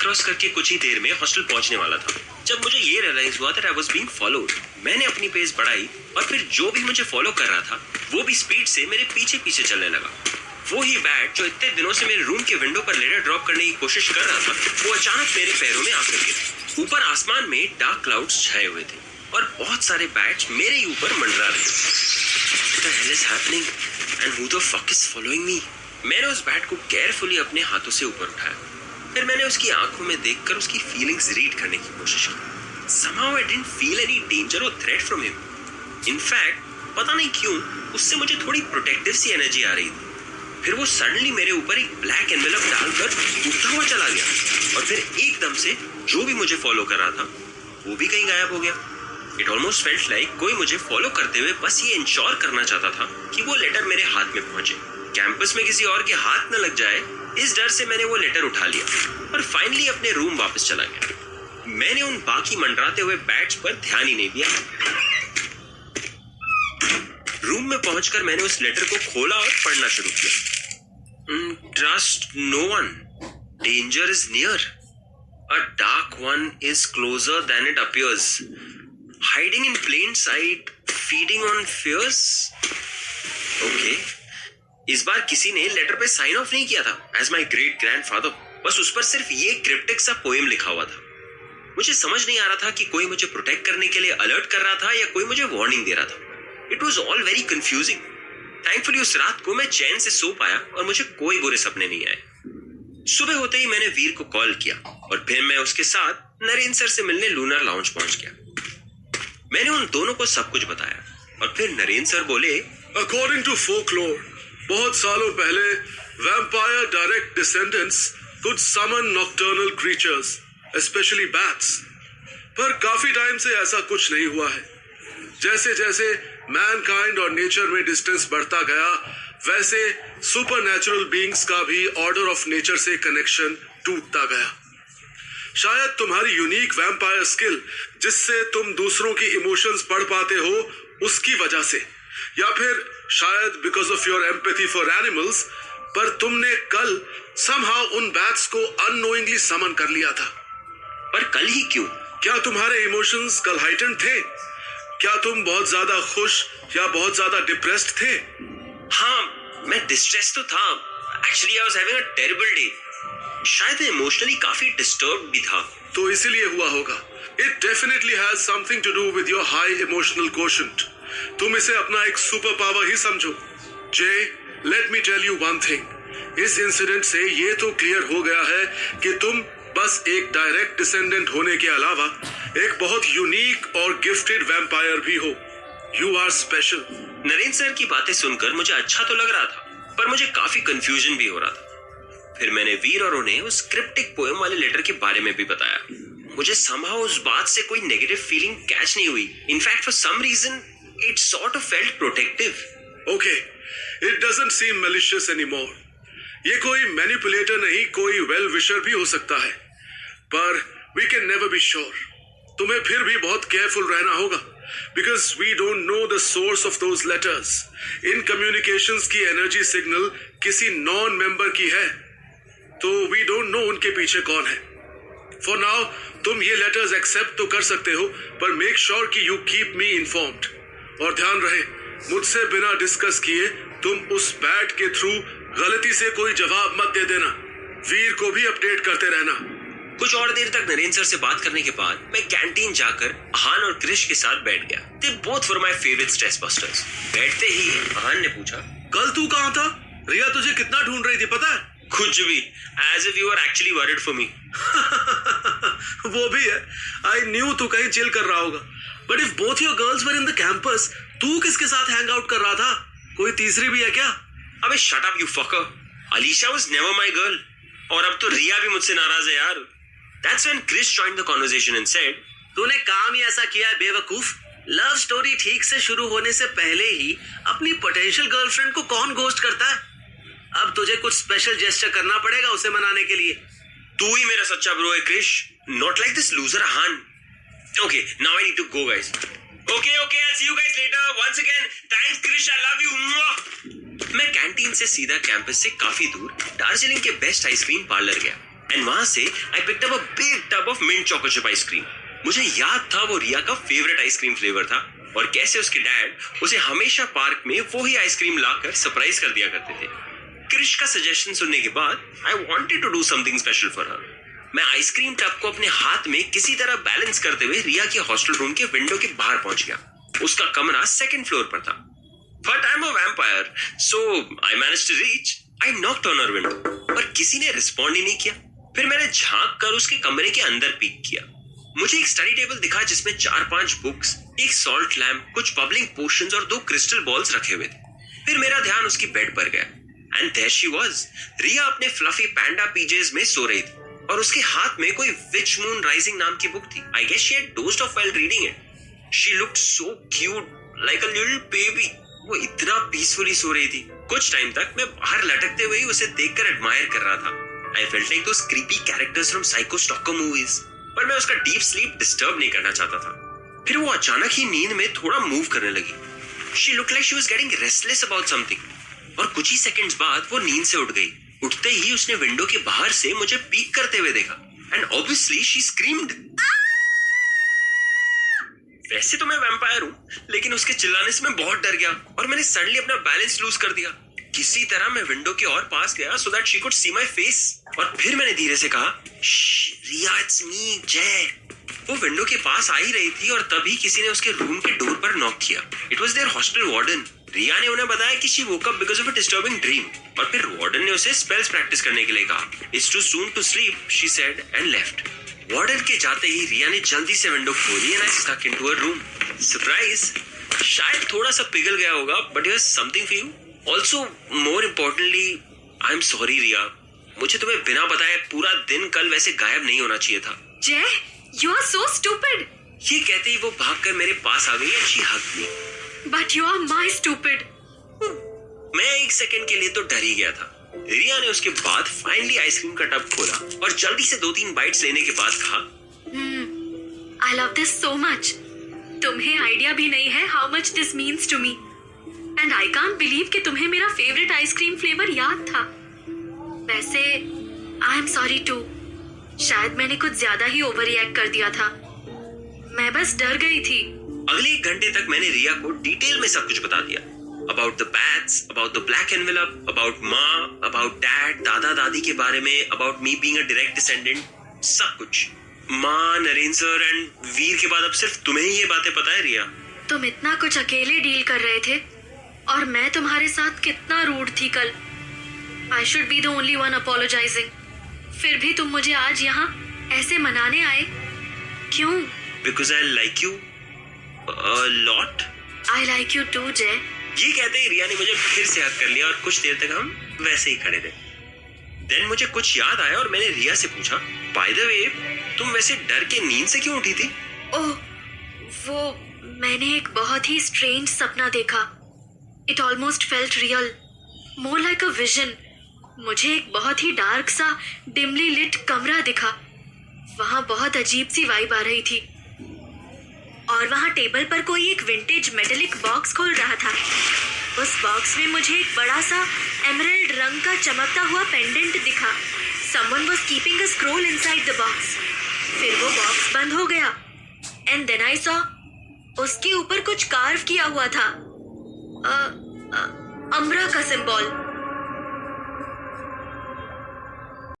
Cross करके कुछ ही देर में हॉस्टल पहुंचने वाला था जब मुझे ये रियलाइज हुआ that I was being followed. मैंने अपनी पेस बढ़ाई और फिर जो भी मुझे फॉलो कर रहा था वो भी स्पीड से मेरे पीछे पीछे चलने लगा। वो ही बैट जो इतने दिनों से मेरे रूम के विंडो पर लेटर ड्रॉप करने की कोशिश कर रहा था वो अचानक मेरे पैरों में आकर गिरा। ऊपर आसमान में डार्क क्लाउड्स छाए हुए थे और बहुत सारे बैट्स मेरे ही ऊपर मंडरा रहे थे। What the hell is happening? And who the fuck is following me? मैंने उस बैट को केयरफुली अपने हाथों से ऊपर उठाया। फिर मैंने उसकी आंखों में देखकर उसकी फीलिंग्स रीड करने की कोशिश की। Somehow I didn't feel any danger or threat from him. In fact, पता नहीं क्यों उससे मुझे थोड़ी प्रोटेक्टिव सी एनर्जी आ रही थी। फिर वो सडनली मेरे ऊपर एक ब्लैक एनवेलप डालकर उड़ता हुआ चला गया और फिर एकदम से जो भी मुझे फॉलो कर रहा था वो भी कहीं गायब हो गया। It almost felt like कोई मुझे फॉलो करते हुए बस ये इंश्योर करना चाहता था कि वो लेटर मेरे हाथ में पहुंचे। कैंपस में किसी और के हाथ न लग जाए इस डर से मैंने वो लेटर उठा लिया और फाइनली अपने रूम वापस चला गया। मैंने उन बाकी मंडराते हुए बैट्स पर ध्यान ही नहीं दिया। रूम में पहुंचकर मैंने उस लेटर को खोला और पढ़ना शुरू किया। Trust no one, danger is near, a dark one is closer than it appears, hiding in plain sight, feeding on fears. Okay, इस बार किसी ने लेटर पे साइन ऑफ नहीं किया था एज माई ग्रेट ग्रैंडफादर। बस उस पर सिर्फ ये क्रिप्टिक सा पोएम लिखा हुआ था। मुझे समझ नहीं आ रहा था कि कोई मुझे प्रोटेक्ट करने के लिए अलर्ट कर रहा था या कोई मुझे वार्निंग दे रहा था। It was all very confusing. Thankfully उस रात को मैं चैन से सो पाया और मुझे कोई बुरे सपने नहीं आए। सुबह होते ही मैंने वीर को कॉल किया और फिर मैं उसके साथ नरेंद्र सर से मिलने लूनर लाउंज पहुंच गया। मैंने उन दोनों को सब कुछ बताया और फिर नरेंद्र सर बोले, अकॉर्डिंग टू फोकलोर, बहुत सालों पहले vampire direct descendants could summon nocturnal creatures, specially bats, पर काफी टाइम से ऐसा कुछ नहीं हुआ है। जैसे जैसे मैनकाइंड और नेचर में डिस्टेंस बढ़ता गया वैसे सुपरनैचुरल बीइंग्स का भी ऑर्डर ऑफ नेचर से कनेक्शन टूटता गया। शायद तुम्हारी यूनिक वैम्पायर स्किल जिससे तुम दूसरों की इमोशंस पढ़ पाते हो उसकी वजह से, या फिर शायद because of your empathy for animals, पर तुमने कल समहाउ उन बैट्स को अननोइंगली समन कर लिया था। पर कल ही क्यों? क्या तुम्हारे इमोशंस कल हाइटेंड थे? क्या तुम बहुत ज्यादा खुश या बहुत ज्यादा डिप्रेस्ड थे? हाँ, मैं डिस्ट्रेस तो था। Actually I was having a terrible day. शायद मैं इमोशनली काफी डिस्टर्ब भी था। तो इसीलिए हुआ होगा। It definitely has something to do with your high emotional quotient. तुम इसे अपना एक सुपर पावर ही समझो। जे, let me tell you one thing. इस इंसिडेंट से ये तो क्लियर हो गया है कि तुम बस एक डायरेक्ट डिसेंडेंट होने के अलावा एक बहुत यूनिक और गिफ्टेड वैम्पायर भी हो। You are special. Narendra sir की बातें सुनकर मुझे अच्छा तो लग रहा था पर मुझे काफी कंफ्यूजन भी हो रहा था। फिर मैंने वीर और उन्हें उस क्रिप्टिक पोएम वाले लेटर के बारे में भी बताया। मुझे somehow उस बात से कोई नेगेटिव फीलिंग कैच नहीं हुई। In fact for some reason it sort of felt protective. Okay, it doesn't seem malicious anymore. ये कोई मैनिपुलेटर नहीं, कोई वेल विशर भी हो सकता है, पर we can never be sure. तुम्हें फिर भी बहुत केयरफुल रहना होगा because we don't know the source of those letters. इन कम्युनिकेशंस की एनर्जी सिग्नल किसी नॉन मेंबर की है तो वी डोंट नो उनके पीछे कौन है। फॉर नाउ तुम ये लेटर्स एक्सेप्ट तो कर सकते हो पर मेक श्योर कि यू कीप मी इन्फॉर्म्ड। और ध्यान रहे, मुझसे बिना डिस्कस किए तुम उस बैट के थ्रू गलती से कोई जवाब मत दे देना। वीर को भी अपडेट करते रहना। कुछ और देर तक नरेंद्र सर से बात करने के बाद मैं कैंटीन जाकर अहान और क्रिश के साथ बैठ गया। They both were my favourite stress busters. बैठते ही अहान ने पूछा, कल तू कहाँ था? रिया तुझे कितना ढूंढ रही थी पता है? कुछ भी, as if you are actually worried for me. वो भी है। आई न्यू तू कहीं चिल कर रहा होगा, but if both your girls were in the campus, तू किसके साथ हैंग आउट कर रहा था? कोई तीसरी भी है क्या? अबे shut up you fucker. Alisha was never my girl और अब तो रिया भी मुझसे नाराज है यार। That's when Chris joined the conversation and said, तूने काम ही ऐसा किया है बेवकूफ। लव स्टोरी ठीक से शुरू होने से पहले ही अपनी पोटेंशियल गर्लफ्रेंड को कौन घोस्ट करता है? अब तुझे कुछ स्पेशल जेस्चर करना पड़ेगा उसे मनाने के लिए। तू ही मेरा सच्चा ब्रो है Krrish, not like this loser Han. Okay, now I need to go guys. Okay, I'll see you guys later. Once again, thanks Krish, I love you. Mwah! मैं कैंटीन से सीधा कैंपस से काफी दूर दार्जिलिंग के बेस्ट आइसक्रीम पार्लर गया and वहां से I picked up a big tub of mint choco chip ice cream. मुझे याद था वो रिया का फेवरेट आइसक्रीम फ्लेवर था और कैसे उसके डैड उसे हमेशा पार्क में वो ही आइसक्रीम लाकर सरप्राइज कर दिया करते थे। क्रिश का सजेशन सुनने के बाद I wanted to do something special for her. मैं आइसक्रीम टब को अपने हाथ में किसी तरह बैलेंस करते हुए रिया के हॉस्टल रूम के विंडो के बाहर पहुंच गया। उसका कमरा सेकंड फ्लोर पर था, but I am a vampire so I managed to reach. I knocked on her window पर किसी ने रिस्पॉन्ड ही नहीं किया। फिर मैंने झांक कर उसके कमरे के अंदर पीक किया। मुझे एक स्टडी टेबल दिखा जिसमें 4-5 बुक्स, एक सॉल्ट लैम्प, कुछ बबलिंग पोशंस और 2 क्रिस्टल बॉल्स रखे हुए थे। फिर मेरा ध्यान उसकी बेड पर गया एंड देयर शी वाज। रिया अपने फ्लफी पैंडा पीजेस में सो रही थी और उसके हाथ में कोई विच मून राइजिंग नाम की बुक थी। I guess she had dozed off while reading it. She looked so cute like a little baby. वो इतना पीसफुली सो रही थी। कुछ टाइम तक मैं बाहर लटकते हुए उसे देखकर एडमायर कर रहा था। I felt like those creepy characters from psycho Stockholm movies, पर मैं उसका डीप स्लीप डिस्टर्ब नहीं करना चाहता था। फिर वो अचानक ही नींद में थोड़ा मूव करने लगी। She looked like she was getting restless about something और कुछ ही सेकंड्स बाद वो नींद से उठ गई। उठते ही उसने विंडो के बाहर से मुझे पीक करते हुए देखा एंड ऑब्वियसली शी स्क्रीम्ड। वैसे तो मैं वैम्पायर हूँ, लेकिन उसके चिल्लाने से मैं बहुत डर गया और मैंने सडनली अपना बैलेंस लूज कर दिया। किसी तरह मैं विंडो के और पास गया so that she could see my face और फिर मैंने धीरे से कहा, रिया इट्स मी जय। वो विंडो के पास आ ही रही थी और तभी किसी ने उसके रूम के डोर पर नॉक किया। It was there hostel warden. Riya ने उन्हें बताया कि she woke up because of a disturbing dream और फिर वार्डन ने उसे स्पेल्स प्रैक्टिस करने के लिए कहा। It's too soon to sleep she said and left. Warden के जाते ही रिया ने जल्दी से विंडो खोली and I stuck into her room. Surprise, शायद थोड़ा सा पिघल गया होगा but here's something for you. Also more importantly I am sorry Riya. मुझे तुम्हें बिना बताए पूरा दिन कल वैसे गायब नहीं होना चाहिए था। जय, you are so stupid. ये कहते ही वो भागकर मेरे पास आ गई and she hugged me. But you are my stupid. मैं एक सेकंड के लिए तो डर ही गया था। रिया ने उसके बाद फाइनली आइसक्रीम का टब खोला और जल्दी से 2-3 बाइट्स लेने के बाद कहा, I love this so much. तुम्हें आइडिया भी नहीं है how much this means to me. And I can't believe कि तुम्हें मेरा फेवरेट आइसक्रीम फ्लेवर याद था। वैसे I am sorry too. शायद मैंने कुछ ज्यादा ही ओवर रिएक्ट कर दिया था। मैं बस डर गई थी। अगले 1 घंटे तक मैंने रिया को डिटेल में सब कुछ बता दिया। About the bats, about the black envelope, about माँ, अबाउट डैड, दादा दादी के बारे में, about me being a direct descendant, सब कुछ। माँ, नरेन सर एंड वीर के बाद अब सिर्फ तुम्हें ही ये बातें पता है रिया। तुम इतना कुछ अकेले डील कर रहे थे और मैं तुम्हारे साथ कितना रूड थी कल। I should be the only one apologizing. फिर भी तुम मुझे आज यहाँ ऐसे मनाने आए, क्यों? Because I like you a lot. I like you too, जय। ये कहते ही रिया ने मुझे फिर से हक कर लिया और कुछ देर तक हम वैसे ही खड़े थे। देन मुझे कुछ याद आया और मैंने रिया से पूछा, बाय द वे तुम वैसे डर के नींद से क्यों उठी थी? ओह, वो मैंने एक बहुत ही स्ट्रेंज सपना देखा। It almost felt real, more like a vision. मुझे एक बहुत ही डार्क सा डिमली लिट कमरा दिखा। वहाँ बहुत अजीब सी वाइब आ रही थी और वहाँ टेबल पर कोई एक विंटेज मेटेलिक बॉक्स खोल रहा था। उस बॉक्स में मुझे एक बड़ा सा एमरल्ड रंग का चमकता हुआ पेंडेंट दिखा। Someone was keeping a scroll inside the box. फिर वो बॉक्स बंद हो गया and then I saw उसके ऊपर कुछ कार्व किया हुआ था। अम्रा का सिंबल।